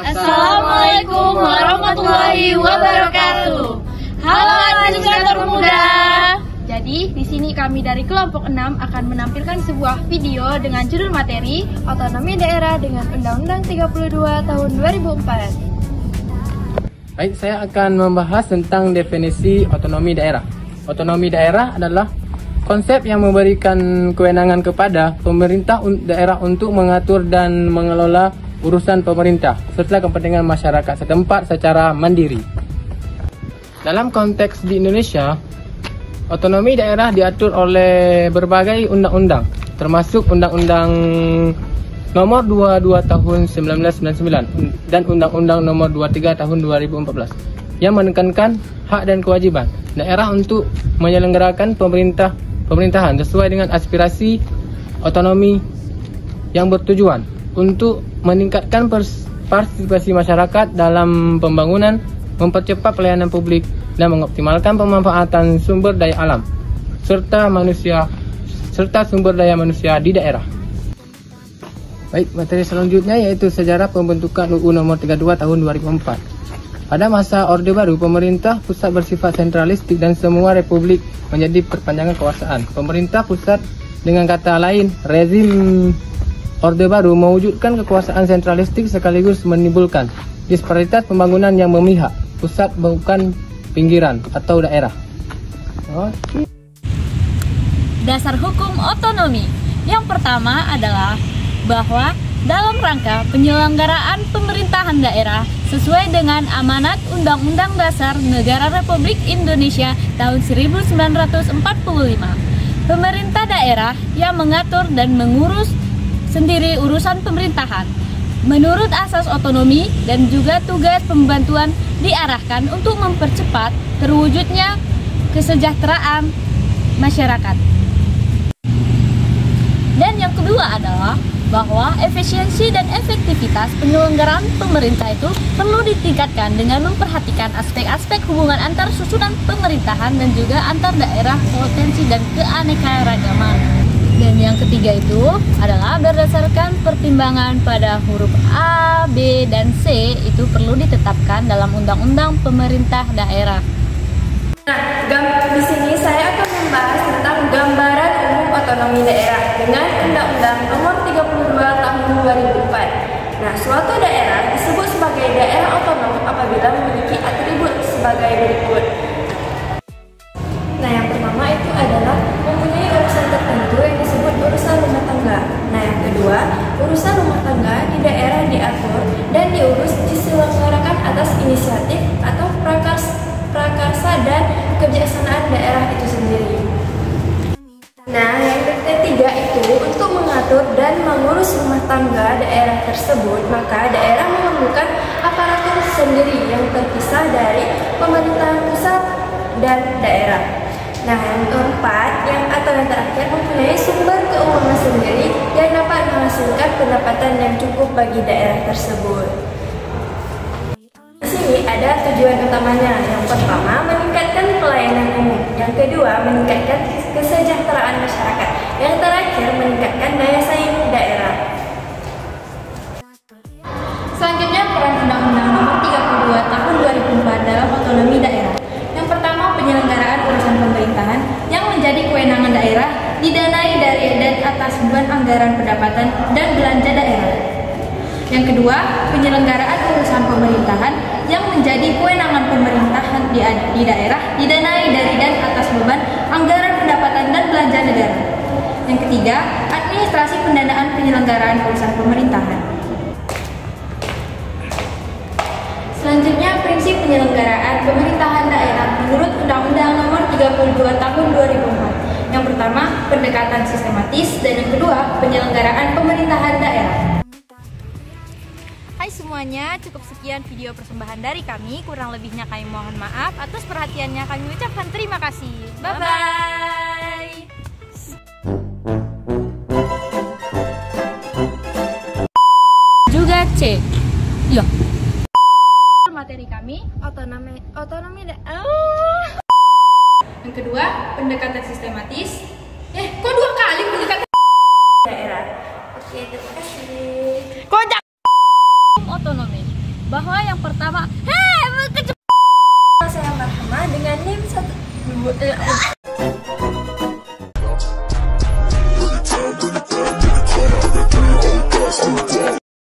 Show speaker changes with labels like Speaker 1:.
Speaker 1: Assalamualaikum warahmatullahi wabarakatuh. Halo edukator muda. Jadi di sini kami dari kelompok 6 akan menampilkan sebuah video dengan judul materi Otonomi Daerah dengan Undang-Undang 32 tahun 2004.
Speaker 2: Baik, saya akan membahas tentang definisi otonomi daerah. Otonomi daerah adalah konsep yang memberikan kewenangan kepada pemerintah daerah untuk mengatur dan mengelola urusan pemerintah serta kepentingan masyarakat setempat secara mandiri. Dalam konteks di Indonesia, otonomi daerah diatur oleh berbagai undang-undang, termasuk Undang-Undang Nomor 22 Tahun 1999 dan Undang-Undang Nomor 23 Tahun 2014 yang menekankan hak dan kewajiban daerah untuk menyelenggarakan pemerintahan sesuai dengan aspirasi otonomi yang bertujuan untuk meningkatkan partisipasi masyarakat dalam pembangunan, mempercepat pelayanan publik, dan mengoptimalkan pemanfaatan sumber daya alam serta sumber daya manusia di daerah. Baik, materi selanjutnya yaitu sejarah pembentukan UU Nomor 32 Tahun 2004. Pada masa Orde Baru, pemerintah pusat bersifat sentralistik dan semua republik menjadi perpanjangan kekuasaan. Pemerintah pusat, dengan kata lain, rezim Orde Baru mewujudkan kekuasaan sentralistik sekaligus menimbulkan disparitas pembangunan yang memihak pusat bukan pinggiran atau daerah.
Speaker 3: Dasar hukum otonomi. Yang pertama adalah bahwa dalam rangka penyelenggaraan pemerintahan daerah sesuai dengan amanat Undang-Undang Dasar Negara Republik Indonesia tahun 1945, pemerintah daerah yang mengatur dan mengurus sendiri urusan pemerintahan menurut asas otonomi dan juga tugas pembantuan diarahkan untuk mempercepat terwujudnya kesejahteraan masyarakat. Dan yang kedua adalah bahwa efisiensi dan efektivitas penyelenggaraan pemerintah itu perlu ditingkatkan dengan memperhatikan aspek-aspek hubungan antar susunan pemerintahan dan juga antar daerah, potensi dan keanekaragaman. Dan yang ketiga itu adalah berdasarkan pertimbangan pada huruf A, B, dan C itu perlu ditetapkan dalam Undang-Undang Pemerintah Daerah.
Speaker 1: Nah, di sini saya akan membahas tentang gambaran umum otonomi daerah dengan Undang-Undang Nomor 32 Tahun 2004. Nah, suatu daerah disebut sebagai daerah otonom apabila memiliki atribut sebagai berikut. Nah, yang pertama itu adalah mempunyai urusan tertentu yang disebut urusan rumah tangga. Nah, yang kedua, urusan rumah tangga di daerah diatur dan diurus diselenggarakan atas inisiatif atau prakarsa dan kebijaksanaan daerah itu sendiri. Nah, yang ketiga itu untuk mengatur dan mengurus rumah tangga daerah tersebut, maka daerah memerlukan aparatur sendiri yang terpisah dari pemerintahan pusat dan daerah. Nah, yang keempat, yang terakhir mempunyai sumber keuangan sendiri yang dapat menghasilkan pendapatan yang cukup bagi daerah tersebut. Di sini ada tujuan utamanya. Yang pertama, meningkatkan pelayanan umum. Yang kedua, meningkatkan kesejahteraan masyarakat. Yang terakhir, meningkatkan daya saing daerah.
Speaker 3: Selanjutnya, peran Undang-Undang Nomor 32 Tahun 2004 dalam otonomi daerah. Yang pertama, penyelenggaraan urusan pemerintahan yang menjadi kewenangan daerah didanai dari dan atas beban anggaran pendapatan dan belanja daerah. Yang kedua, penyelenggaraan urusan pemerintahan yang menjadi kewenangan pemerintahan di daerah didanai dari dan atas beban anggaran pendapatan dan belanja negara. Yang ketiga, administrasi pendanaan penyelenggaraan urusan pemerintahan. Selanjutnya, prinsip penyelenggaraan pemerintahan daerah menurut Undang-Undang Nomor 32 Tahun 2004. pendekatan sistematis, dan yang kedua, penyelenggaraan pemerintahan daerah. Hai semuanya, cukup sekian video persembahan dari kami. Kurang lebihnya kami mohon maaf. Atas perhatiannya kami ucapkan terima kasih. Bye-bye. Juga C. Ya. Materi kami
Speaker 1: Otonomi
Speaker 3: yang kedua, pendekatan sistematis. Kok dua kali pendekatan
Speaker 1: daerah. Oke, terima kasih.
Speaker 3: kocak otonomi? Bahwa yang pertama,
Speaker 1: Saya Marhama dengan NIM 1